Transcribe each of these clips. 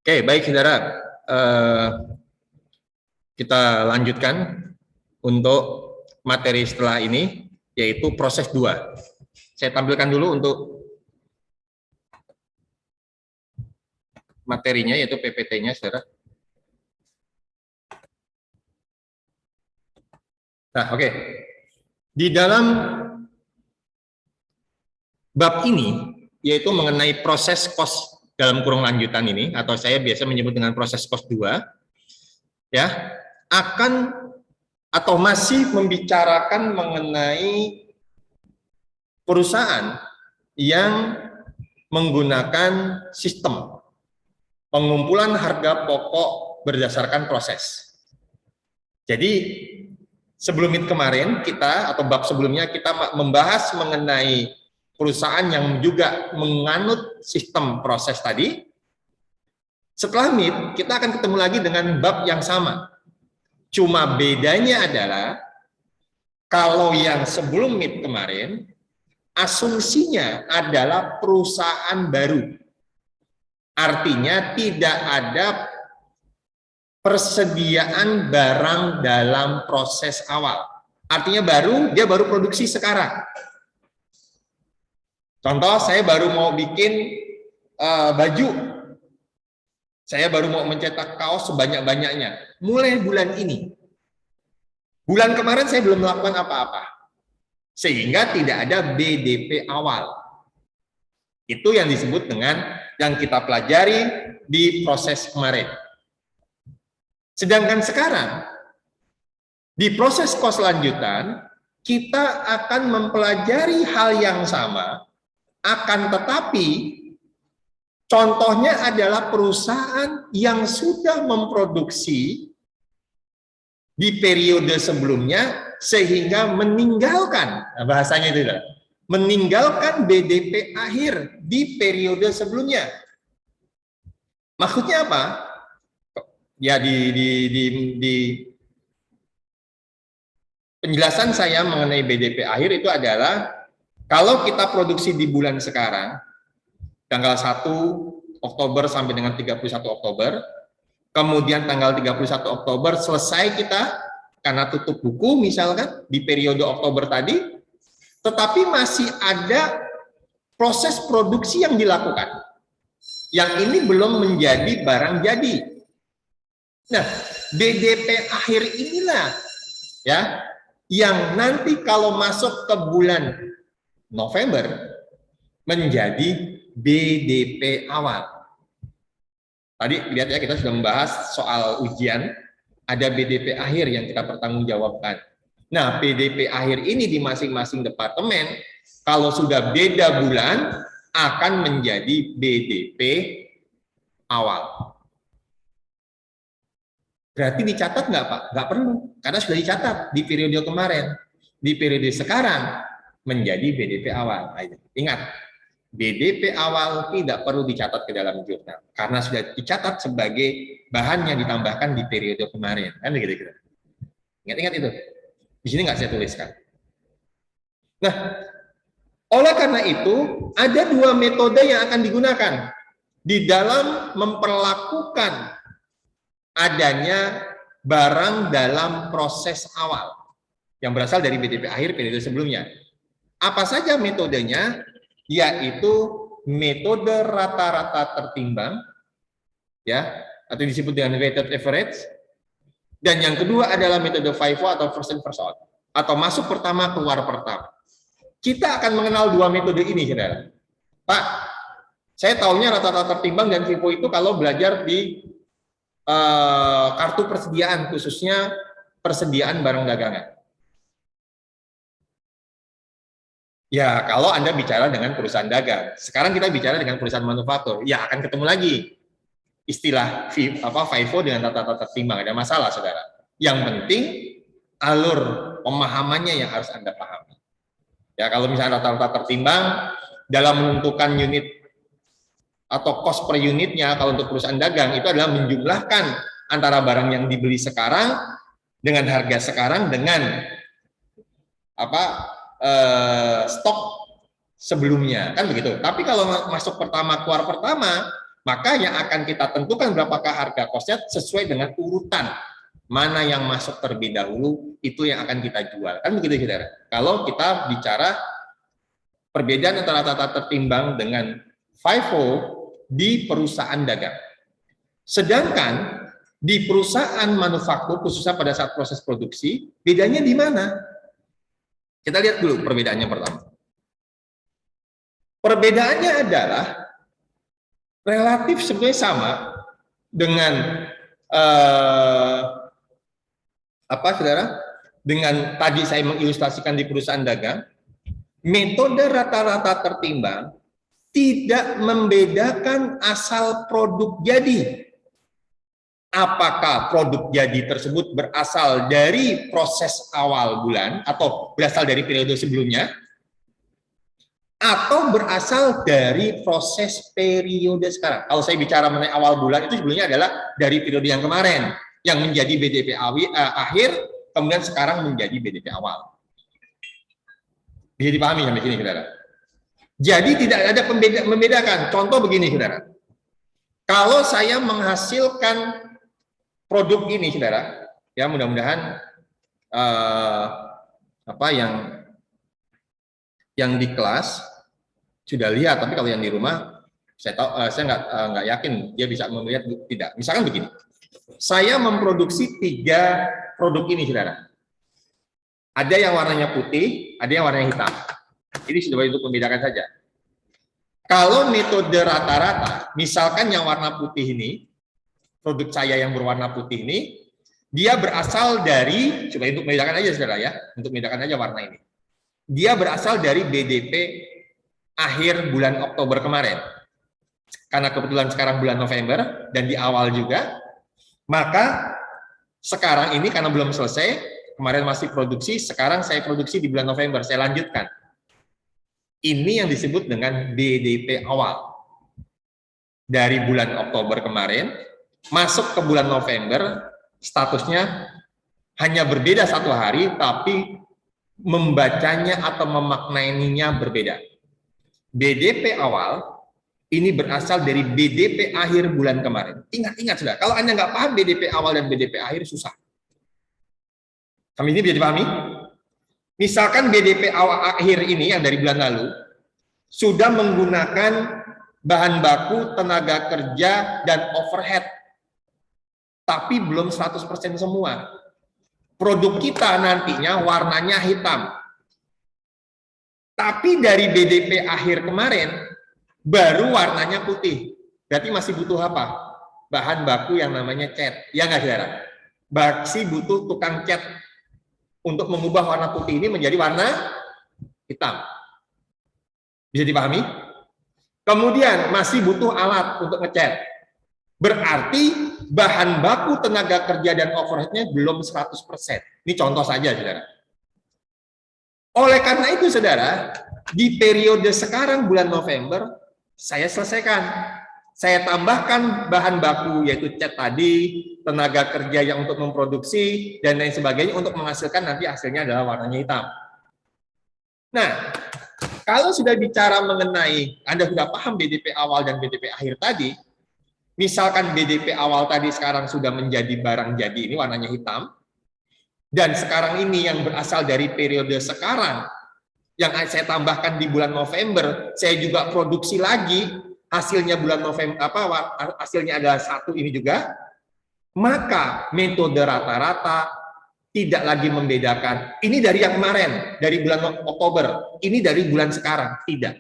Oke, baik saudara. Kita lanjutkan untuk materi setelah ini, yaitu proses 2. Saya tampilkan dulu untuk materinya, yaitu PPT-nya, saudara. Nah, oke. Di dalam bab ini, yaitu mengenai proses cost dalam kurung lanjutan ini, atau saya biasa menyebut dengan proses cost 2, ya, akan atau masih membicarakan mengenai perusahaan yang menggunakan sistem pengumpulan harga pokok berdasarkan proses. Jadi sebelum itu kemarin kita, atau bab sebelumnya, kita membahas mengenai perusahaan yang juga menganut sistem proses tadi. Setelah MIT, kita akan ketemu lagi dengan bab yang sama. Cuma bedanya adalah, kalau yang sebelum MIT kemarin, asumsinya adalah perusahaan baru. Artinya tidak ada persediaan barang dalam proses awal. Artinya dia baru produksi sekarang. Contoh, saya baru mau bikin baju. Saya baru mau mencetak kaos sebanyak-banyaknya. Mulai bulan ini. Bulan kemarin saya belum melakukan apa-apa. Sehingga tidak ada BDP awal. Itu yang disebut dengan yang kita pelajari di proses kemarin. Sedangkan sekarang, di proses cost lanjutan, kita akan mempelajari hal yang sama, akan tetapi contohnya adalah perusahaan yang sudah memproduksi di periode sebelumnya sehingga meninggalkan, bahasanya itu, meninggalkan BDP akhir di periode sebelumnya. Maksudnya apa? Ya, di penjelasan saya mengenai BDP akhir itu adalah, kalau kita produksi di bulan sekarang, tanggal 1 Oktober sampai dengan 31 Oktober, kemudian tanggal 31 Oktober selesai kita, karena tutup buku misalkan, di periode Oktober tadi, tetapi masih ada proses produksi yang dilakukan. Yang ini belum menjadi barang jadi. Nah, BDP akhir inilah ya yang nanti kalau masuk ke bulan November menjadi BDP awal. Tadi lihat ya, kita sudah membahas soal ujian, ada BDP akhir yang kita pertanggungjawabkan. Nah, BDP akhir ini di masing-masing departemen, kalau sudah beda bulan, akan menjadi BDP awal. Berarti dicatat nggak, Pak? Nggak perlu, karena sudah dicatat di periode kemarin. Di periode sekarang menjadi BDP awal. Ingat, BDP awal tidak perlu dicatat ke dalam jurnal, karena sudah dicatat sebagai bahan yang ditambahkan di periode kemarin. Kan begitu. Ingat-ingat itu. Di sini nggak saya tuliskan. Nah, oleh karena itu, ada 2 metode yang akan digunakan di dalam memperlakukan adanya barang dalam proses awal yang berasal dari BDP akhir periode sebelumnya. Apa saja metodenya? Yaitu metode rata-rata tertimbang, ya, atau disebut dengan weighted average. Dan yang kedua adalah metode FIFO atau first in first out, atau masuk pertama keluar pertama. Kita akan mengenal 2 metode ini, saudara. Pak, saya tahunya rata-rata tertimbang dan FIFO itu kalau belajar di kartu persediaan, khususnya persediaan barang dagangan. Ya, kalau Anda bicara dengan perusahaan dagang. Sekarang kita bicara dengan perusahaan manufaktur. Ya, akan ketemu lagi istilah FIFO dengan rata-rata tertimbang. Ada masalah, saudara. Yang penting alur pemahamannya yang harus Anda pahami. Ya, kalau misalnya rata-rata tertimbang dalam menentukan unit atau cost per unitnya, kalau untuk perusahaan dagang itu adalah menjumlahkan antara barang yang dibeli sekarang dengan harga sekarang dengan stok sebelumnya, kan begitu. Tapi kalau masuk pertama keluar pertama, maka yang akan kita tentukan berapakah harga kosnya sesuai dengan urutan. Mana yang masuk terlebih dahulu, itu yang akan kita jual. Kan begitu, saudara. Kalau kita bicara perbedaan antara tata tertimbang dengan FIFO di perusahaan dagang. Sedangkan di perusahaan manufaktur, khususnya pada saat proses produksi, bedanya di mana? Kita lihat dulu perbedaannya pertama. Perbedaannya adalah relatif sebenarnya sama dengan apa, saudara? Dengan tadi saya mengilustrasikan di perusahaan dagang, metode rata-rata tertimbang tidak membedakan asal produk jadi. Apakah produk jadi tersebut berasal dari proses awal bulan atau berasal dari periode sebelumnya, atau berasal dari proses periode sekarang. Kalau saya bicara mengenai awal bulan, itu sebelumnya adalah dari periode yang kemarin, yang menjadi BDP akhir, kemudian sekarang menjadi BDP awal. Bisa dipahami sampai sini, saudara? Jadi tidak ada membedakan. Contoh begini, saudara. Kalau saya menghasilkan produk ini, saudara, ya mudah-mudahan apa yang di kelas sudah lihat, tapi kalau yang di rumah saya tahu, saya nggak yakin dia bisa melihat tidak. Misalkan begini, saya memproduksi 3 produk ini, saudara. Ada yang warnanya putih, ada yang warnanya hitam. Ini sudah untuk membedakan saja. Kalau metode rata-rata, misalkan yang warna putih ini, produk saya yang berwarna putih ini, dia berasal dari, coba untuk membedakan aja, saudara ya, untuk membedakan aja warna ini. Dia berasal dari BDP akhir bulan Oktober kemarin. Karena kebetulan sekarang bulan November dan di awal juga, maka sekarang ini karena belum selesai, kemarin masih produksi, sekarang saya produksi di bulan November, saya lanjutkan. Ini yang disebut dengan BDP awal. Dari bulan Oktober kemarin, masuk ke bulan November, statusnya hanya berbeda 1 hari, tapi membacanya atau memaknainya berbeda. BDP awal ini berasal dari BDP akhir bulan kemarin. Ingat-ingat sudah, kalau Anda nggak paham BDP awal dan BDP akhir, susah. Sampai ini bisa dipahami? Misalkan BDP awal akhir ini yang dari bulan lalu sudah menggunakan bahan baku, tenaga kerja, dan overhead, tapi belum 100% semua. Produk kita nantinya warnanya hitam. Tapi dari BDP akhir kemarin, baru warnanya putih. Berarti masih butuh apa? Bahan baku yang namanya cat. Ya nggak, saudara? Masih butuh tukang cat untuk mengubah warna putih ini menjadi warna hitam. Bisa dipahami? Kemudian masih butuh alat untuk ngecat. Berarti bahan baku, tenaga kerja, dan overheadnya belum 100%. Ini contoh saja, saudara. Oleh karena itu, saudara, di periode sekarang bulan November, saya selesaikan. Saya tambahkan bahan baku, yaitu cat tadi, tenaga kerja yang untuk memproduksi, dan lain sebagainya untuk menghasilkan nanti hasilnya adalah warnanya hitam. Nah, kalau sudah bicara mengenai, Anda sudah paham BDP awal dan BDP akhir tadi, misalkan BDP awal tadi sekarang sudah menjadi barang jadi, ini warnanya hitam, dan sekarang ini yang berasal dari periode sekarang, yang saya tambahkan di bulan November, saya juga produksi lagi, hasilnya bulan November, hasilnya adalah 1 ini juga, maka metode rata-rata tidak lagi membedakan, ini dari yang kemarin, dari bulan Oktober, ini dari bulan sekarang, tidak.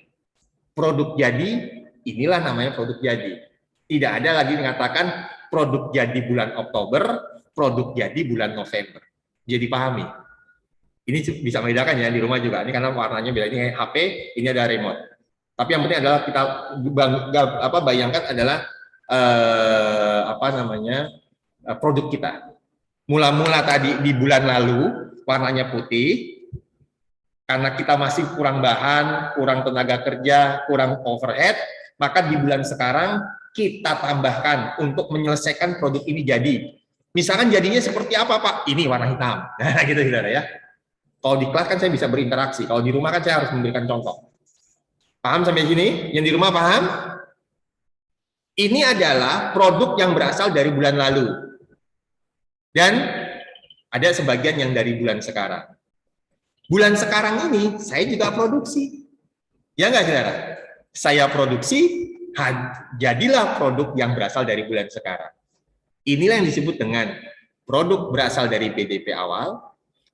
Produk jadi, inilah namanya produk jadi. Tidak ada lagi mengatakan produk jadi bulan Oktober, produk jadi bulan November. Jadi pahami. Ini bisa membedakan ya di rumah juga. Ini karena warnanya beda. Ini HP, ini ada remote. Tapi yang penting adalah kita bayangkan adalah produk kita. Mula-mula tadi di bulan lalu warnanya putih, karena kita masih kurang bahan, kurang tenaga kerja, kurang overhead, maka di bulan sekarang kita tambahkan untuk menyelesaikan produk ini jadi. Misalkan jadinya seperti apa, Pak? Ini warna hitam. Nah, gitu, saudara ya. Kalau di kelas kan saya bisa berinteraksi. Kalau di rumah kan saya harus memberikan contoh. Paham sampai sini? Yang di rumah paham? Ini adalah produk yang berasal dari bulan lalu. Dan ada sebagian yang dari bulan sekarang. Bulan sekarang ini saya juga produksi. Ya nggak, saudara? Saya produksi, jadilah produk yang berasal dari bulan sekarang. Inilah yang disebut dengan produk berasal dari BDP awal,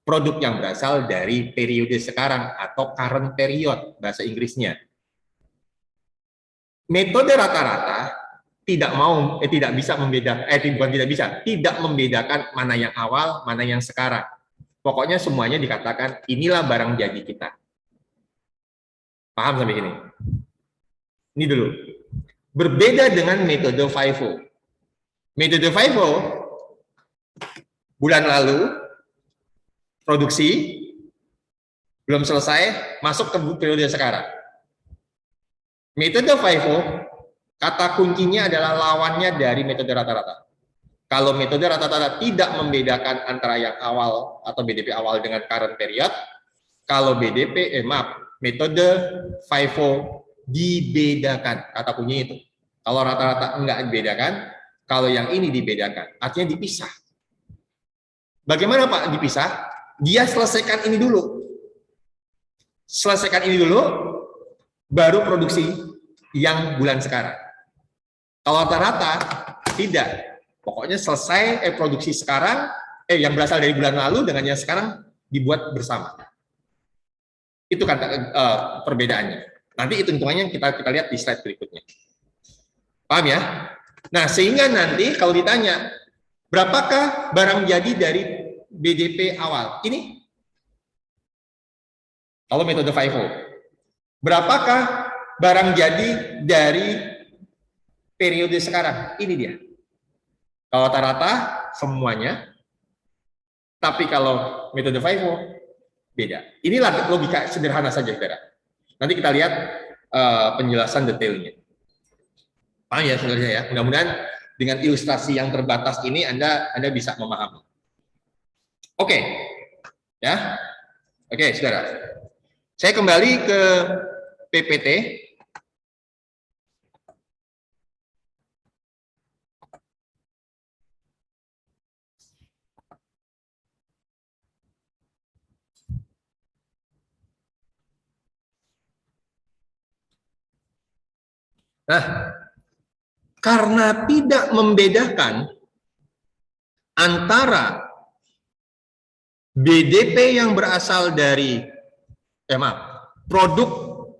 produk yang berasal dari periode sekarang atau current period, bahasa Inggrisnya. Metode rata-rata tidak bisa membedakan, tidak membedakan mana yang awal, mana yang sekarang. Pokoknya semuanya dikatakan inilah barang jadi kita. Paham sampai sini? Ini dulu. Berbeda dengan metode FIFO. Metode FIFO, bulan lalu, produksi, belum selesai, masuk ke periode sekarang. Metode FIFO, kata kuncinya adalah lawannya dari metode rata-rata. Kalau metode rata-rata tidak membedakan antara yang awal atau BDP awal dengan current period, kalau metode FIFO dibedakan, kata kuncinya itu. Kalau rata-rata enggak dibedakan, kalau yang ini dibedakan, artinya dipisah. Bagaimana Pak dipisah? Dia selesaikan ini dulu. Selesaikan ini dulu, baru produksi yang bulan sekarang. Kalau rata-rata, tidak. Pokoknya selesai produksi sekarang, yang berasal dari bulan lalu dengan yang sekarang dibuat bersama. Itu kan perbedaannya. Nanti hitung-hitungannya kita lihat di slide berikutnya. Paham ya? Nah, sehingga nanti kalau ditanya, berapakah barang jadi dari BDP awal? Ini. Kalau metode FIFO. Berapakah barang jadi dari periode sekarang? Ini dia. Kalau rata-rata semuanya, tapi kalau metode FIFO beda. Inilah logika sederhana saja, saudara. Nanti kita lihat penjelasan detailnya. Paham ya, saudara ya? Mudah-mudahan dengan ilustrasi yang terbatas ini Anda bisa memahami. Oke, ya, oke, saudara. Saya kembali ke PPT. Nah, karena tidak membedakan antara BDP yang berasal dari produk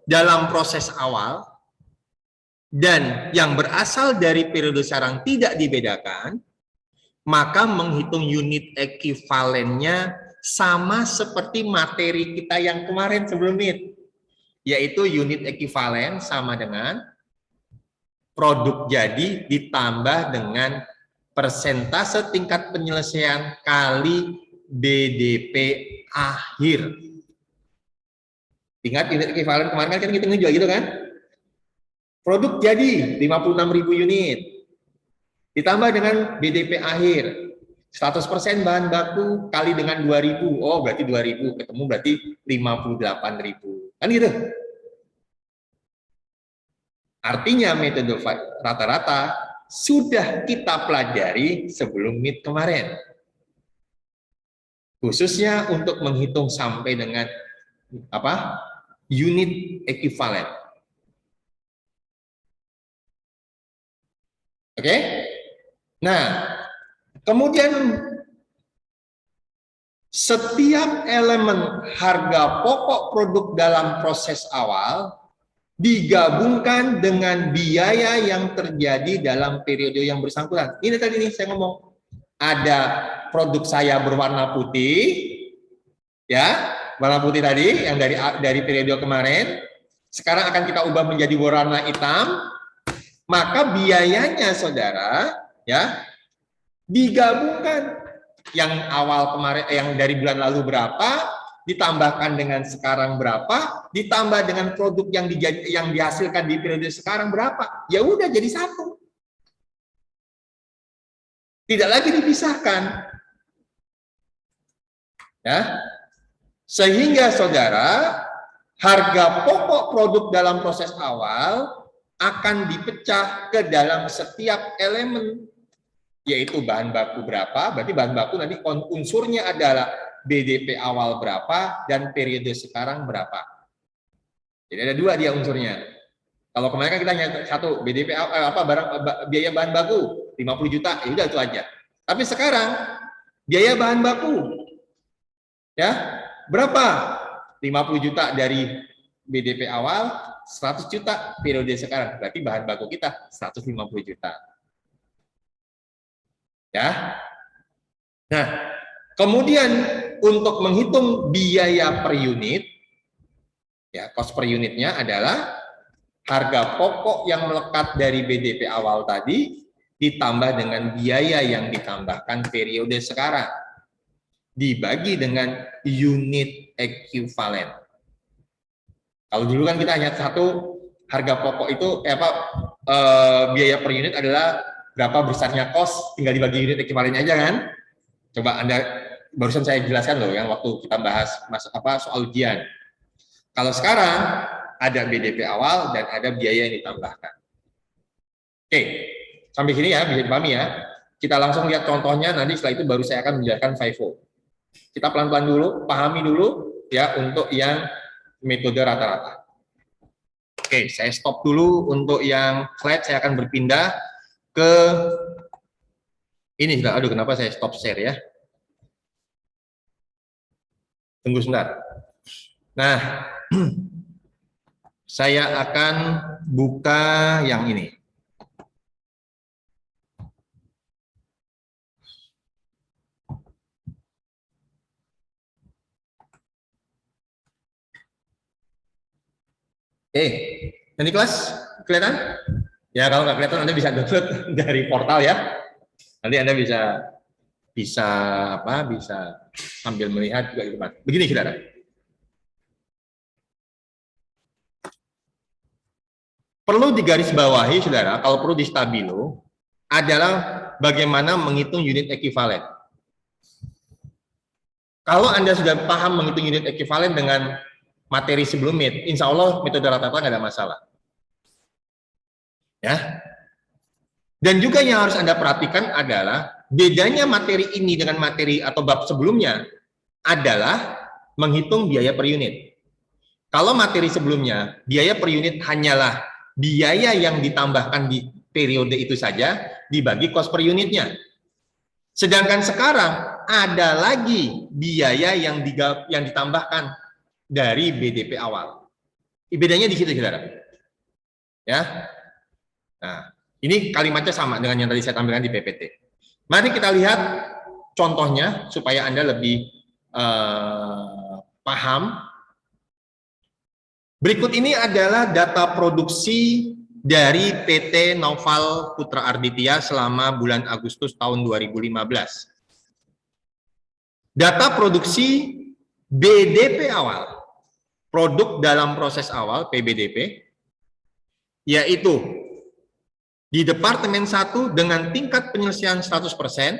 dalam proses awal dan yang berasal dari periode sekarang tidak dibedakan, maka menghitung unit ekuivalennya sama seperti materi kita yang kemarin sebelum ini, yaitu unit ekuivalen sama dengan produk jadi ditambah dengan persentase tingkat penyelesaian kali BDP akhir. Ingat unit ekuivalen kemarin kan kita ngitungin juga gitu kan? Produk jadi 56.000 unit. Ditambah dengan BDP akhir. 100% bahan baku kali dengan 2.000. Oh, berarti 2.000 ketemu berarti 58.000. Kan gitu. Artinya metode rata-rata sudah kita pelajari sebelum MIT kemarin. Khususnya untuk menghitung sampai dengan unit ekuivalen. Oke? Nah, kemudian setiap elemen harga pokok produk dalam proses awal digabungkan dengan biaya yang terjadi dalam periode yang bersangkutan. Ini tadi nih saya ngomong, ada produk saya berwarna putih, ya, warna putih tadi yang dari periode kemarin, sekarang akan kita ubah menjadi warna hitam, maka biayanya saudara, ya, digabungkan yang awal kemarin, yang dari bulan lalu berapa, ditambahkan dengan sekarang berapa, ditambah dengan produk yang dihasilkan di periode sekarang berapa, ya udah jadi satu. Tidak lagi dipisahkan. Ya. Sehingga saudara, harga pokok produk dalam proses awal akan dipecah ke dalam setiap elemen, yaitu bahan baku berapa, berarti bahan baku nanti unsurnya adalah BDP awal berapa dan periode sekarang berapa. Jadi ada dua dia unsurnya. Kalau kemarin kan kita hanya satu, BDP biaya bahan baku 50 juta, ya udah itu aja. Tapi sekarang biaya bahan baku ya berapa? 50 juta dari BDP awal, 100 juta periode sekarang. Berarti bahan baku kita 150 juta. Ya. Nah, kemudian untuk menghitung biaya per unit, ya cost per unitnya adalah harga pokok yang melekat dari BDP awal tadi ditambah dengan biaya yang ditambahkan periode sekarang dibagi dengan unit ekuivalen. Kalau dulu kan kita hanya satu harga pokok itu biaya per unit adalah berapa besarnya cost, tinggal dibagi unit ekuivalennya aja kan. Coba Anda barusan saya jelaskan loh yang waktu kita bahas soal ujian. Kalau sekarang ada BDP awal dan ada biaya yang ditambahkan. Oke, sampai sini ya bisa dipahami ya. Kita langsung lihat contohnya, nanti setelah itu baru saya akan menjelaskan FIFO. Kita pelan-pelan dulu, pahami dulu ya untuk yang metode rata-rata. Oke, saya stop dulu untuk yang slide, saya akan berpindah ke ini. Aduh, kenapa saya stop share ya? Tunggu sebentar. Nah, saya akan buka yang ini. Nanti kelas kelihatan? Ya kalau nggak kelihatan Anda bisa download dari portal ya. Nanti Anda bisa sambil melihat juga di depan. Begini saudara. Perlu digarisbawahi saudara, kalau perlu di stabilo adalah bagaimana menghitung unit ekuivalen. Kalau Anda sudah paham menghitung unit ekuivalen dengan materi sebelumnya, insya Allah metode rata-rata nggak ada masalah. Ya. Dan juga yang harus Anda perhatikan adalah bedanya materi ini dengan materi atau bab sebelumnya adalah menghitung biaya per unit. Kalau materi sebelumnya, biaya per unit hanyalah biaya yang ditambahkan di periode itu saja dibagi cost per unitnya. Sedangkan sekarang ada lagi biaya yang ditambahkan dari BDP awal. Bedanya di situ, saudara. Ya. Nah, ini kalimatnya sama dengan yang tadi saya tampilkan di PPT. Mari kita lihat contohnya supaya Anda lebih paham. Berikut ini adalah data produksi dari PT Noval Putra Arditya selama bulan Agustus tahun 2015. Data produksi BDP awal, produk dalam proses awal PBDP, yaitu di Departemen 1 dengan tingkat penyelesaian 100%,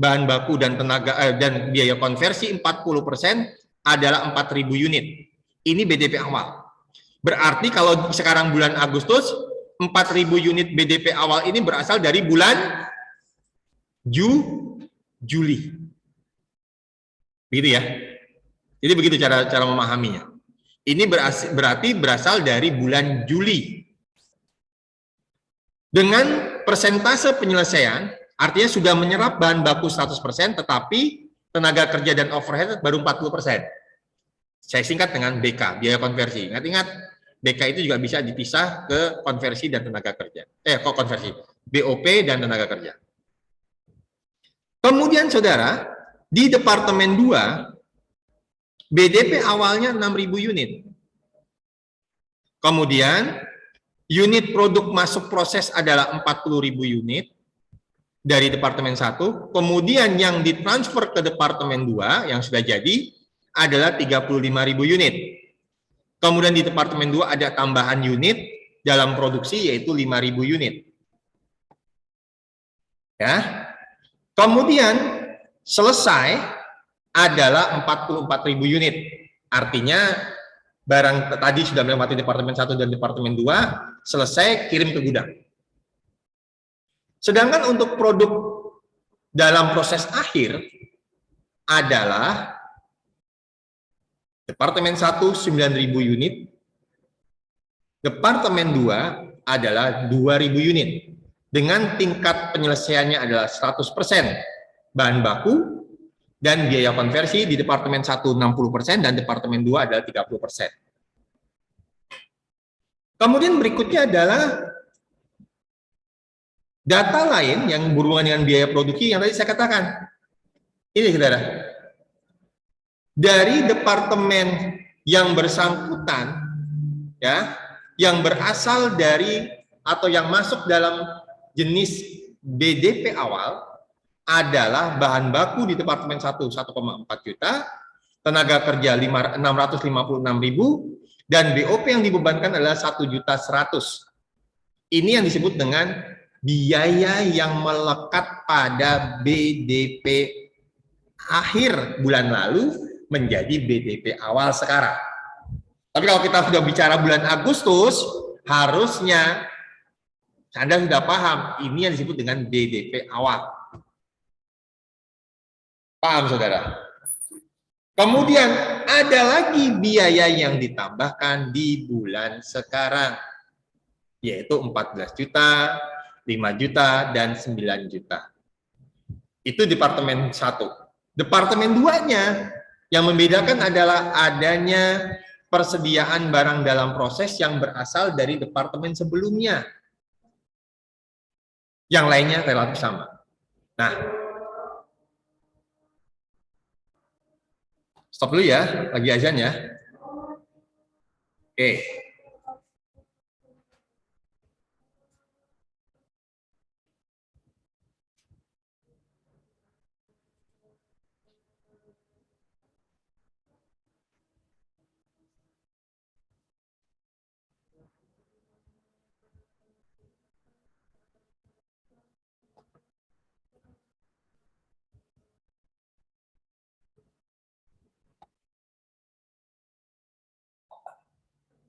bahan baku dan tenaga dan biaya konversi 40% adalah 4.000 unit. Ini BDP awal. Berarti kalau sekarang bulan Agustus, 4.000 unit BDP awal ini berasal dari bulan Juli. Begitu ya. Jadi begitu cara memahaminya. Ini berarti berasal dari bulan Juli. Dengan persentase penyelesaian, artinya sudah menyerap bahan baku 100%, tetapi tenaga kerja dan overhead baru 40%. Saya singkat dengan BK, biaya konversi. Ingat-ingat, BK itu juga bisa dipisah ke konversi dan tenaga kerja. Kok konversi? BOP dan tenaga kerja. Kemudian saudara, di Departemen 2, BDP awalnya 6.000 unit. Kemudian, unit produk masuk proses adalah 40.000 unit dari Departemen 1. Kemudian yang ditransfer ke Departemen 2, yang sudah jadi, adalah 35.000 unit. Kemudian di Departemen 2 ada tambahan unit dalam produksi, yaitu 5.000 unit. Ya. Kemudian, selesai adalah 44.000 unit. Artinya barang tadi sudah melewati departemen 1 dan departemen 2, selesai kirim ke gudang. Sedangkan untuk produk dalam proses akhir adalah departemen 1 9.000 unit, departemen 2 adalah 2.000 unit dengan tingkat penyelesaiannya adalah 100% bahan baku dan biaya konversi di departemen 1 60% dan departemen 2 adalah 30%. Kemudian berikutnya adalah data lain yang berhubungan dengan biaya produksi yang tadi saya katakan. Ini saudara, dari departemen yang bersangkutan, ya, yang berasal dari atau yang masuk dalam jenis BDP awal adalah bahan baku di departemen 1 1,4 juta, tenaga kerja 656.000, dan BOP yang dibebankan adalah 1.100.000. Ini yang disebut dengan biaya yang melekat pada BDP akhir bulan lalu menjadi BDP awal sekarang. Tapi kalau kita sudah bicara bulan Agustus, harusnya Anda sudah paham, ini yang disebut dengan BDP awal. Paham, saudara? Kemudian ada lagi biaya yang ditambahkan di bulan sekarang, yaitu 14 juta, 5 juta, dan 9 juta. Itu departemen 1. Departemen 2-nya yang membedakan adalah adanya persediaan barang dalam proses yang berasal dari departemen sebelumnya. Yang lainnya relatif sama. Nah, stop dulu ya, lagi azan ya. Oke.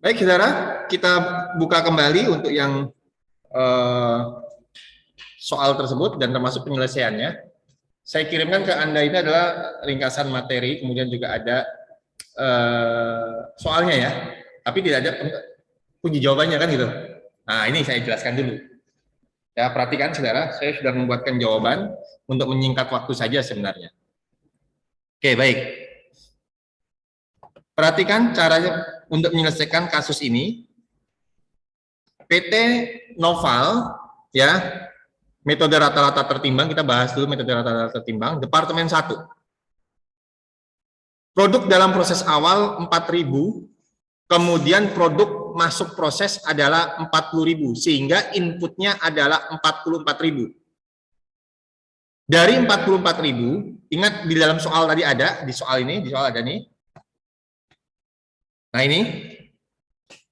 Baik, saudara, kita buka kembali untuk yang soal tersebut dan termasuk penyelesaiannya. Saya kirimkan ke Anda ini adalah ringkasan materi, kemudian juga ada soalnya ya, tapi tidak ada kunci jawabannya kan gitu. Nah, ini saya jelaskan dulu. Ya, perhatikan saudara, saya sudah membuatkan jawaban untuk menyingkat waktu saja sebenarnya. Oke, baik. Perhatikan caranya untuk menyelesaikan kasus ini. PT Noval, ya, metode rata-rata tertimbang, kita bahas dulu metode rata-rata tertimbang, departemen 1. Produk dalam proses awal 4.000, kemudian produk masuk proses adalah 40.000, sehingga inputnya adalah 44.000. Dari 44.000, ingat di dalam soal tadi ada, di soal ada nih. Nah ini,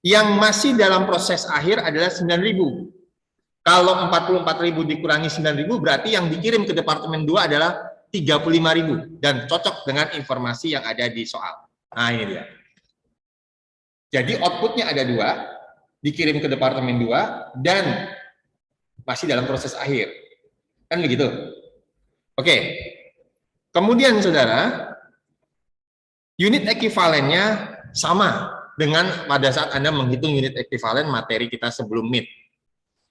yang masih dalam proses akhir adalah 9.000. Kalau 44.000 dikurangi 9.000, berarti yang dikirim ke departemen 2 adalah 35.000 dan cocok dengan informasi yang ada di soal. Nah ini dia. Jadi outputnya ada 2, dikirim ke departemen 2 dan masih dalam proses akhir. Kan begitu? Oke. Kemudian saudara, unit ekuivalennya sama dengan pada saat Anda menghitung unit ekuivalen materi kita sebelum MIT.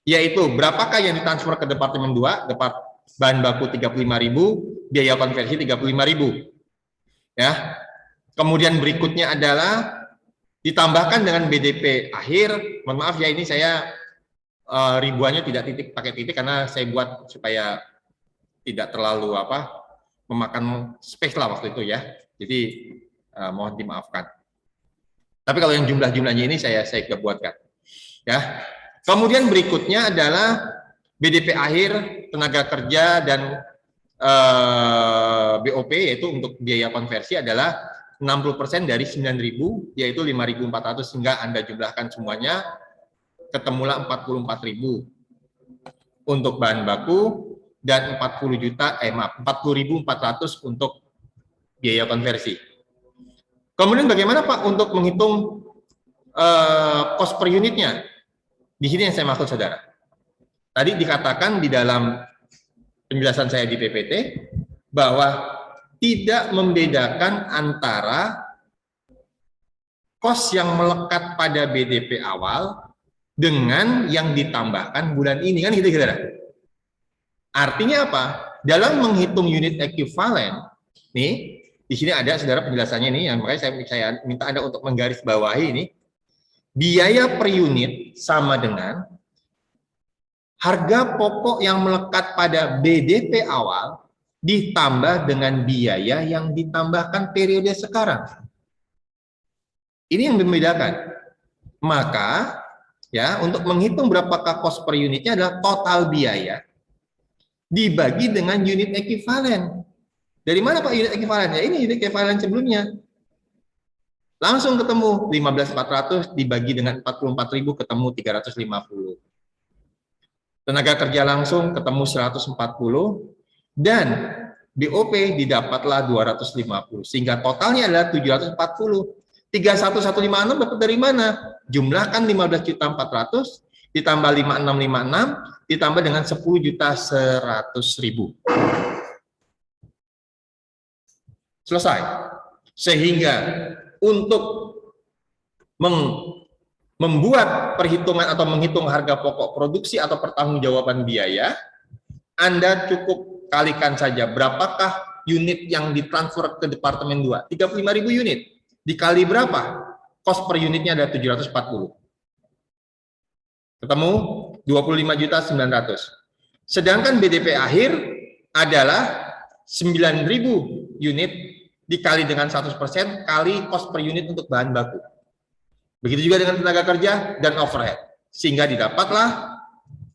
Yaitu berapakah yang ditransfer ke departemen 2, bahan baku 35.000, biaya konversi 35.000. Ya. Kemudian berikutnya adalah ditambahkan dengan BDP akhir. Mohon maaf ya, ini saya ribuannya tidak pakai titik karena saya buat supaya tidak terlalu memakan space lah waktu itu ya. Jadi mohon dimaafkan. Tapi kalau yang jumlah-jumlahnya ini saya sudah buatkan. Ya. Kemudian berikutnya adalah BDP akhir, tenaga kerja, dan BOP, yaitu untuk biaya konversi adalah 60% dari 9.000, yaitu 5.400, sehingga Anda jumlahkan semuanya, ketemulah 44.000 untuk bahan baku, dan 40.400 untuk biaya konversi. Kemudian bagaimana Pak untuk menghitung cost per unitnya? Di sini yang saya maksud saudara. Tadi dikatakan di dalam penjelasan saya di PPT bahwa tidak membedakan antara cost yang melekat pada BDP awal dengan yang ditambahkan bulan ini, kan gitu saudara. Artinya apa? Dalam menghitung unit ekuivalen, nih di sini ada saudara penjelasannya nih, yang makanya saya minta Anda untuk menggarisbawahi ini. Biaya per unit sama dengan harga pokok yang melekat pada BDP awal ditambah dengan biaya yang ditambahkan periode sekarang. Ini yang membedakan. Maka ya, untuk menghitung berapakah cost per unitnya adalah total biaya dibagi dengan unit ekuivalen. Dari mana Pak unit ekuivalen? Ya ini unit ekuivalen sebelumnya. Langsung ketemu 15.400 dibagi dengan 44.000 ketemu 350. Tenaga kerja langsung ketemu 140 dan BOP didapatlah 250 sehingga totalnya adalah 740. 31156 dapat dari mana? Jumlahkan 15.400 ditambah 5656 ditambah dengan 10.100.000. Selesai. Sehingga untuk membuat perhitungan atau menghitung harga pokok produksi atau pertanggungjawaban biaya, Anda cukup kalikan saja berapakah unit yang ditransfer ke Departemen 2. 35.000 unit. Dikali berapa? Cost per unitnya ada 740. Ketemu 25.900. Sedangkan BDP akhir adalah 9.000 unit dikali dengan 100% kali cost per unit untuk bahan baku. Begitu juga dengan tenaga kerja dan overhead. Sehingga didapatlah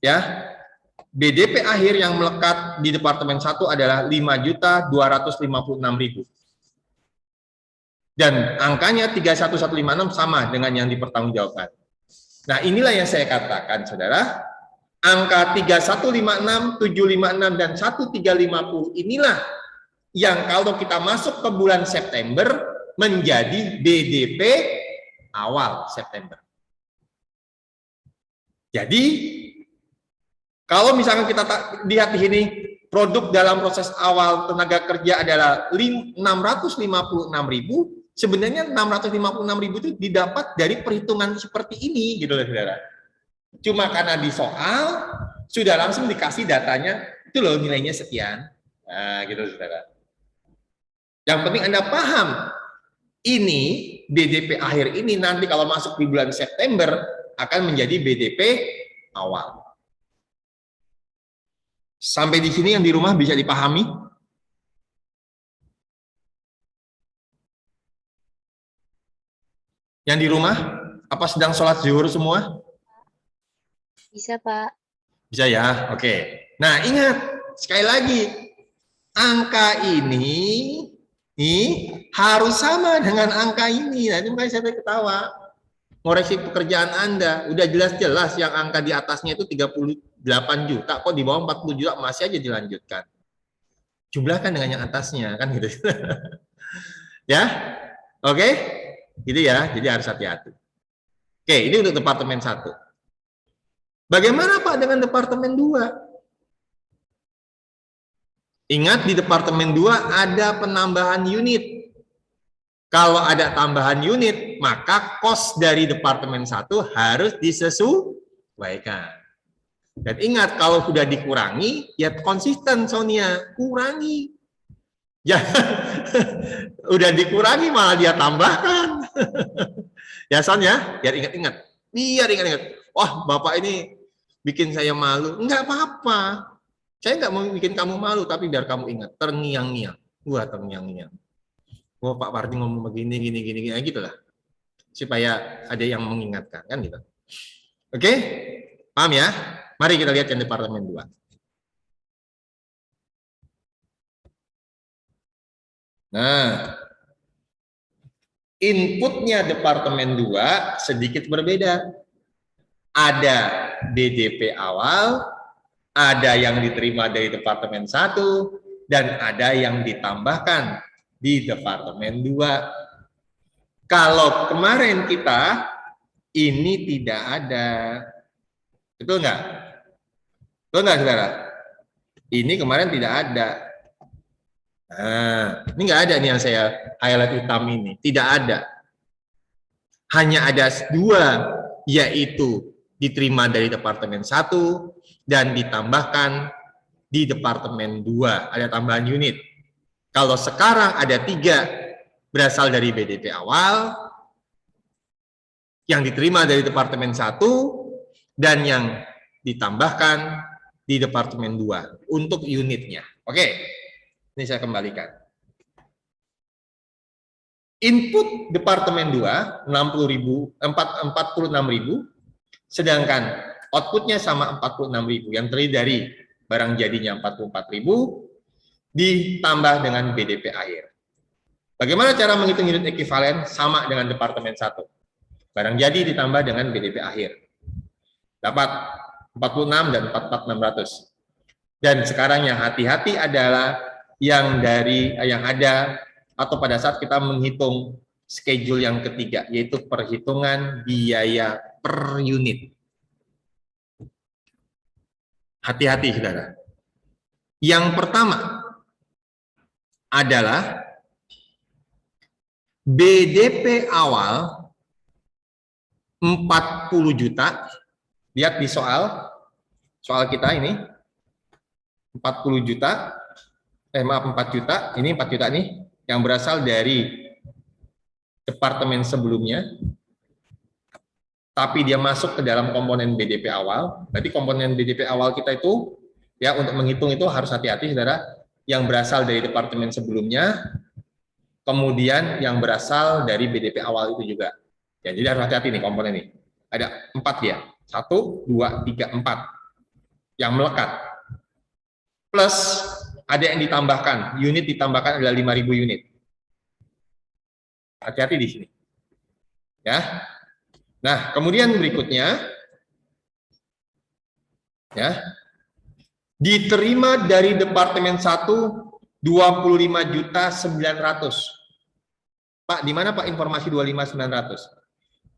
ya BDP akhir yang melekat di Departemen 1 adalah 5.256.000. Dan angkanya 31156 sama dengan yang dipertanggungjawabkan. Nah, inilah yang saya katakan, saudara. Angka 3156, 756, dan 1350 inilah yang kalau kita masuk ke bulan September menjadi BDP awal September. Jadi, kalau misalkan kita lihat di sini, produk dalam proses awal tenaga kerja adalah 656.000, sebenarnya 656.000 itu didapat dari perhitungan seperti ini, gitu loh, saudara. Cuma karena di soal sudah langsung dikasih datanya, itu loh nilainya sekian, nah, gitu, saudara. Yang penting Anda paham, ini BDP akhir ini nanti kalau masuk di bulan September akan menjadi BDP awal. Sampai di sini yang di rumah bisa dipahami? Yang di rumah, apa sedang sholat zuhur semua? Bisa, Pak. Bisa ya, oke. Nah, ingat, sekali lagi, angka ini harus sama dengan angka ini. Nah, itu makanya saya ketawa. Ngoreksi pekerjaan Anda, udah jelas-jelas yang angka di atasnya itu 38 juta, kok di bawah 40 juta masih aja dilanjutkan. Jumlahkan dengan yang atasnya, kan gitu. Ya, oke? Gitu ya, jadi harus hati-hati. Oke, ini untuk Departemen 1. Bagaimana Pak dengan Departemen 2? Ingat, di Departemen 2 ada penambahan unit. Kalau ada tambahan unit, maka cost dari Departemen 1 harus disesuaikan. Dan ingat, kalau sudah dikurangi, ya konsisten Sonia, kurangi. Ya, udah dikurangi malah dia tambahkan. Ya Son ya, biar ingat-ingat. Biar ingat-ingat. Wah, Bapak ini bikin saya malu. Enggak apa-apa. Saya enggak mau bikin kamu malu, tapi biar kamu ingat. Terngiang-ngiang. Wah, terngiang-ngiang. Wah, Pak Parti ngomong begini, gini, gitu lah. Supaya ada yang mengingatkan, kan gitu. Oke? Paham ya? Mari kita lihat yang Departemen 2. Nah, inputnya Departemen 2 sedikit berbeda. Ada BDP awal, ada yang diterima dari Departemen 1, dan ada yang ditambahkan di Departemen 2. Kalau kemarin kita ini tidak ada. Betul nggak? Betul nggak, saudara? Ini kemarin tidak ada. Nah, ini nggak ada nih yang saya highlight hitam ini. Tidak ada. Hanya ada dua, yaitu diterima dari Departemen 1 dan ditambahkan di Departemen 2. Ada tambahan unit. Kalau sekarang ada 3 berasal dari BDP awal, yang diterima dari Departemen 1, dan yang ditambahkan di Departemen 2 untuk unitnya. Oke, ini saya kembalikan. Input Departemen 2, 46.000, sedangkan outputnya sama 46.000, yang terdiri dari barang jadinya 44.000, ditambah dengan BDP akhir. Bagaimana cara menghitung unit ekuivalen? Sama dengan Departemen 1. Barang jadi ditambah dengan BDP akhir. Dapat 46 dan 44.600. Dan sekarang yang hati-hati adalah yang ada atau pada saat kita menghitung schedule yang ketiga, yaitu perhitungan biaya per unit. Hati-hati, saudara. Yang pertama adalah BDP awal 40 juta. Lihat di soal kita ini 40 juta, 4 juta, ini 4 juta nih, yang berasal dari departemen sebelumnya, tapi dia masuk ke dalam komponen BDP awal. Berarti komponen BDP awal kita itu, ya untuk menghitung itu harus hati-hati, saudara, yang berasal dari departemen sebelumnya, kemudian yang berasal dari BDP awal itu juga. Ya, jadi harus hati-hati nih komponen ini. Ada 4 dia. 1, 2, 3, 4. Yang melekat. Plus ada yang ditambahkan. Unit ditambahkan adalah 5.000 unit. Hati-hati di sini. Ya. Nah, kemudian berikutnya ya. Diterima dari Departemen 1 25.900.000. Pak, di mana Pak informasi 25.900.000?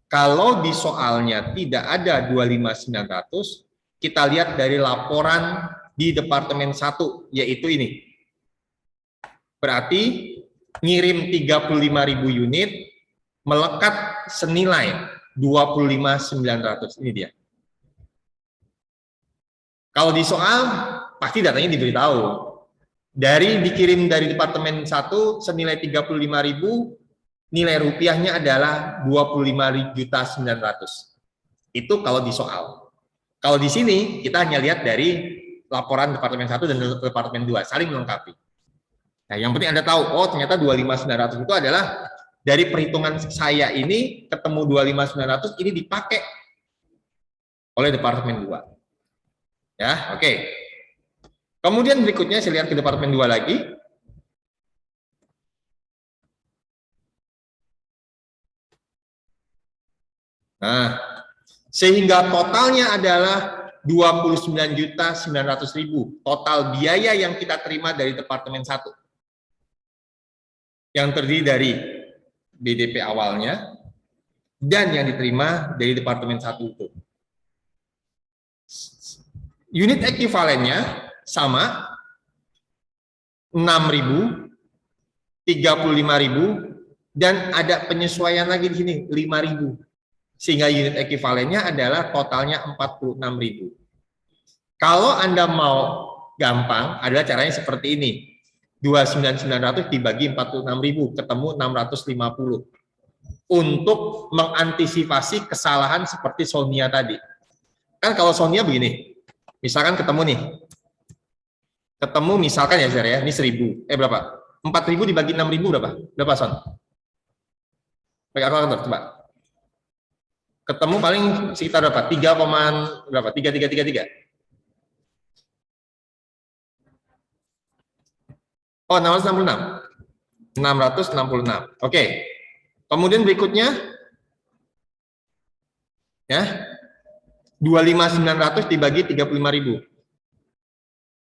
Kalau di soalnya tidak ada 25.900.000, kita lihat dari laporan di Departemen 1, yaitu ini. Berarti ngirim 35.000 unit, melekat senilai 25.900.000. Ini dia. Kalau di soal, pasti datanya diberitahu. Dikirim dari Departemen 1 senilai 35.000, nilai rupiahnya adalah 25.900.000. Itu kalau di soal. Kalau di sini kita hanya lihat dari laporan Departemen 1 dan Departemen 2, saling melengkapi. Nah, yang penting Anda tahu, oh ternyata 25.900 itu adalah dari perhitungan saya ini ketemu 25.900, ini dipakai oleh Departemen 2. Ya, oke. Kemudian berikutnya saya lihat ke Departemen 2 lagi. Nah, sehingga totalnya adalah 29.900.000 total biaya yang kita terima dari Departemen 1. Yang terdiri dari BDP awalnya dan yang diterima dari Departemen 1 itu. Unit ekuivalennya sama 6.000, 35.000, dan ada penyesuaian lagi di sini 5.000. Sehingga unit ekuivalennya adalah totalnya 46.000. Kalau Anda mau gampang, adalah caranya seperti ini. 29.900 dibagi 46.000, ketemu 650. Untuk mengantisipasi kesalahan seperti Sonia tadi. Kan kalau Sonia begini, misalkan ketemu nih. Ketemu misalkan ya, saudara ya, ini 1.000. Berapa? 4.000 dibagi 6.000 berapa? Berapa, Son? Pakai kalkulator, coba. Ketemu paling sekitar berapa? 3,33. Oh, 666. 666. Oke. Kemudian berikutnya ya. 25.900 dibagi 35.000.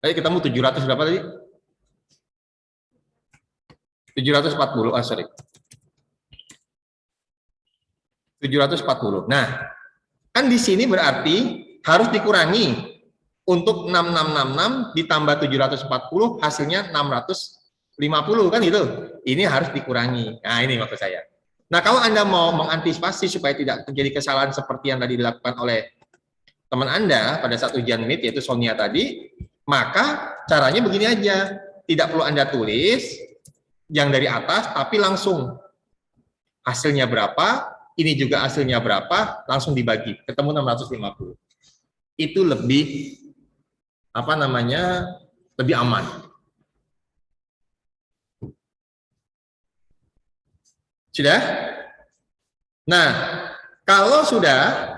Tadi ketemu 700 berapa tadi? 740. Sorry. 740. Nah, kan di sini berarti harus dikurangi. Untuk 6666 ditambah 740 hasilnya 650 kan itu. Ini harus dikurangi. Nah, ini maksud saya. Nah, kalau Anda mau mengantisipasi supaya tidak terjadi kesalahan seperti yang tadi dilakukan oleh teman Anda pada saat ujian MIT, yaitu Sonia tadi, maka caranya begini aja. Tidak perlu Anda tulis yang dari atas, tapi langsung hasilnya berapa, ini juga hasilnya berapa, langsung dibagi, ketemu 650. Itu lebih lebih aman. Sudah? Nah, kalau sudah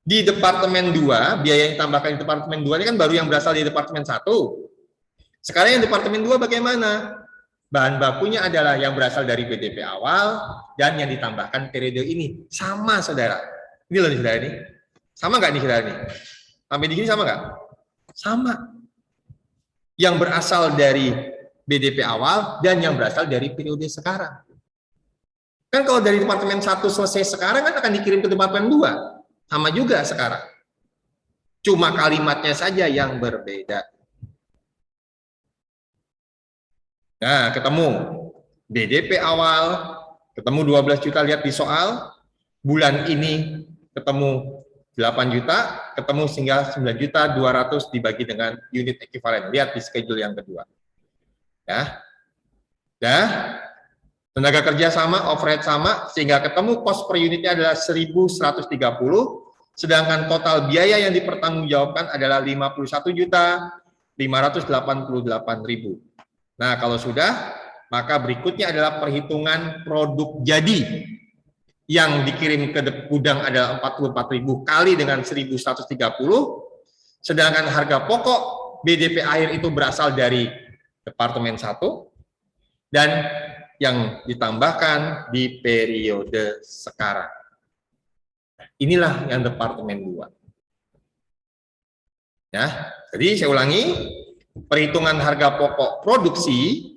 di Departemen 2, biaya yang ditambahkan di Departemen 2 ini kan baru yang berasal di Departemen 1. Sekarang yang Departemen 2 bagaimana? Bahan bakunya adalah yang berasal dari BDP awal dan yang ditambahkan periode ini. Sama, saudara. Ini loh, saudara ini. Sama nggak nih, saudara ini? Sampai di sini sama nggak? Sama. Yang berasal dari BDP awal dan yang berasal dari periode sekarang. Kan kalau dari Departemen 1 selesai sekarang kan akan dikirim ke Departemen 2. Sama juga sekarang. Cuma kalimatnya saja yang berbeda. Nah, ketemu BDP awal, ketemu 12 juta, lihat di soal. Bulan ini ketemu 8 juta, ketemu sehingga 9 juta 200 dibagi dengan unit ekuivalen. Lihat di schedule yang kedua. Ya. Tenaga kerja sama, overhead sama, sehingga ketemu cost per unitnya adalah 1.130, sedangkan total biaya yang dipertanggungjawabkan adalah 51.588.000. Nah, kalau sudah, maka berikutnya adalah perhitungan produk jadi. Yang dikirim ke gudang adalah 44.000 kali dengan 1.130, sedangkan harga pokok BDP akhir itu berasal dari Departemen 1, dan yang ditambahkan di periode sekarang. Inilah yang Departemen 2. Ya, jadi saya ulangi, perhitungan harga pokok produksi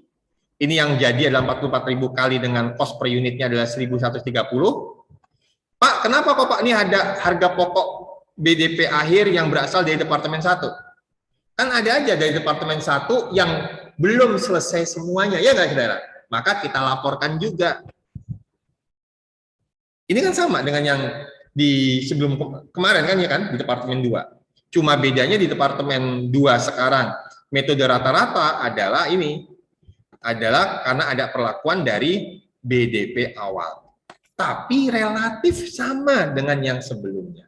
ini yang jadi adalah 44.000 kali dengan cost per unitnya adalah 1.130. Pak, kenapa kok Pak ini ada harga pokok BDP akhir yang berasal dari Departemen 1? Kan ada aja dari Departemen 1 yang belum selesai semuanya, ya nggak, saudara? Maka kita laporkan juga. Ini kan sama dengan yang di sebelum kemarin kan, ya kan, di Departemen 2. Cuma bedanya di Departemen 2 sekarang metode rata-rata adalah karena ada perlakuan dari BDP awal. Tapi relatif sama dengan yang sebelumnya.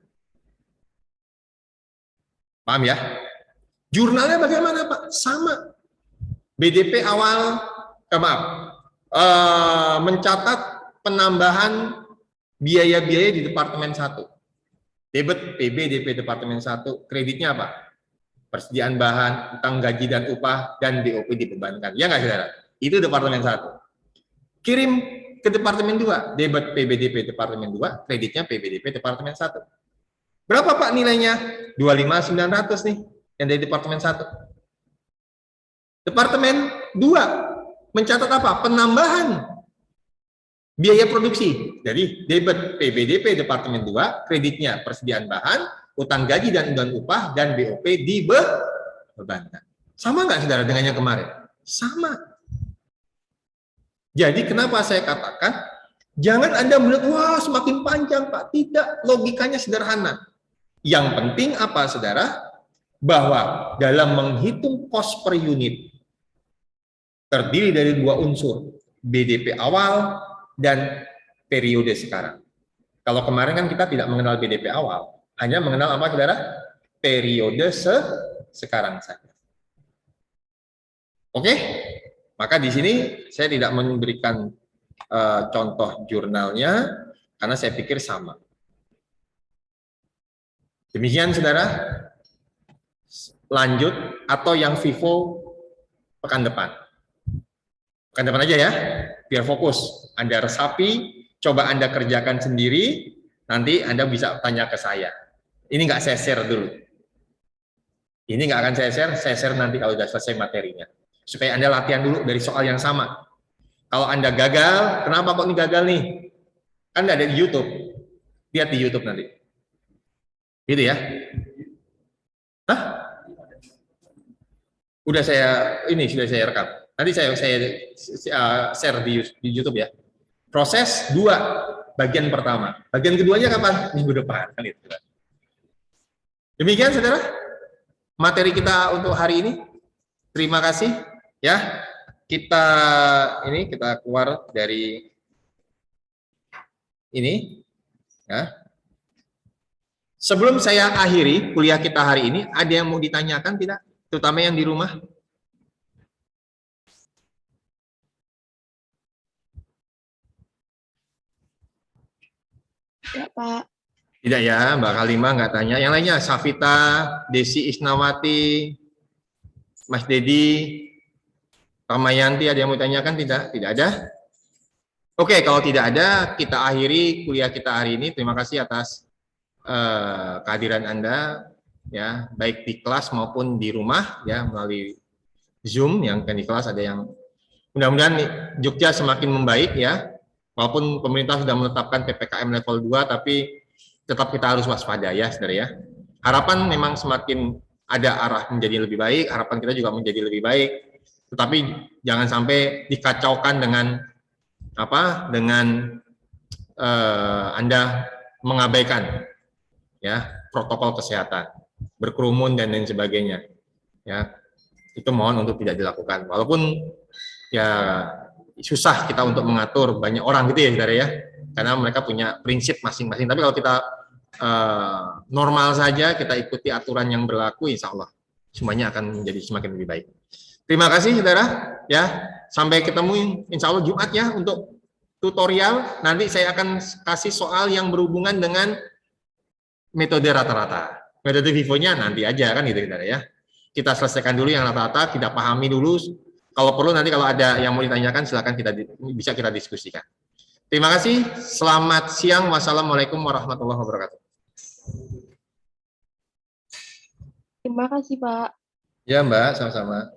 Paham ya? Jurnalnya bagaimana, Pak? Sama. BDP awal, mencatat penambahan biaya-biaya di Departemen 1. Debit PBDP Departemen 1, kreditnya apa? Persediaan bahan, utang gaji dan upah, dan BOP dibebankan. Ya nggak, saudara? Itu Departemen 1. Kirim ke Departemen 2, debit PBDP Departemen 2, kreditnya PBDP Departemen 1. Berapa Pak nilainya? 25.900 nih, yang dari Departemen 1. Departemen 2 mencatat apa? Penambahan biaya produksi. Jadi debit PBDP Departemen 2, kreditnya persediaan bahan, utang gaji dan upah, dan BOP dibebankan. Sama nggak, saudara, dengan yang kemarin? Sama. Jadi kenapa saya katakan, jangan Anda melihat, wah semakin panjang Pak. Tidak, logikanya sederhana. Yang penting apa, saudara? Bahwa dalam menghitung cost per unit, terdiri dari dua unsur, BDP awal dan periode sekarang. Kalau kemarin kan kita tidak mengenal BDP awal, hanya mengenal apa, saudara? Periode sekarang saja. Oke? Maka di sini saya tidak memberikan contoh jurnalnya, karena saya pikir sama. Demikian, saudara. Lanjut, atau yang Vivo pekan depan. Pekan depan aja ya, biar fokus. Anda resapi, coba Anda kerjakan sendiri, nanti Anda bisa tanya ke saya. Ini nggak saya share dulu. Ini nggak akan saya share nanti kalau sudah selesai materinya. Supaya Anda latihan dulu dari soal yang sama. Kalau Anda gagal, kenapa kok ini gagal nih? Kan ada di YouTube. Lihat di YouTube nanti. Gitu ya. Hah? Sudah saya rekam. Nanti saya share di YouTube ya. Proses 2, bagian pertama. Bagian keduanya kapan? Minggu depan. Kan itu. Demikian saudara, materi kita untuk hari ini. Terima kasih ya. Kita keluar dari ini ya. Sebelum saya akhiri kuliah kita hari ini, ada yang mau ditanyakan tidak? Terutama yang di rumah. Ya, Pak. Tidak ya, Mbak Kalimah nggak tanya. Yang lainnya, Safita, Desi Isnawati, Mas Dedi, Ramayanti, ada yang mau tanyakan? Tidak? Tidak ada? Oke, kalau tidak ada, kita akhiri kuliah kita hari ini. Terima kasih atas kehadiran Anda, ya, baik di kelas maupun di rumah, ya, melalui Zoom. Yang kan di kelas ada yang mudah-mudahan Jogja semakin membaik, ya. Walaupun pemerintah sudah menetapkan PPKM level 2, tapi tetap kita harus waspada ya, saudara ya. Harapan memang semakin ada arah menjadi lebih baik, harapan kita juga menjadi lebih baik. Tetapi jangan sampai dikacaukan dengan Anda mengabaikan ya protokol kesehatan, berkerumun dan lain sebagainya. Ya, itu mohon untuk tidak dilakukan. Walaupun ya susah kita untuk mengatur banyak orang gitu ya, saudara ya, karena mereka punya prinsip masing-masing. Tapi kalau kita normal saja, kita ikuti aturan yang berlaku, insya Allah semuanya akan menjadi semakin lebih baik. Terima kasih saudara, ya, sampai ketemu insya Allah Jumat ya untuk tutorial. Nanti saya akan kasih soal yang berhubungan dengan metode rata-rata. Metode Vivo-nya nanti aja kan gitu saudara ya. Kita selesaikan dulu yang rata-rata, kita pahami dulu. Kalau perlu nanti kalau ada yang mau ditanyakan silakan bisa kita diskusikan. Terima kasih. Selamat siang. Wassalamualaikum warahmatullahi wabarakatuh. Terima kasih, Pak. Ya, Mbak, sama-sama.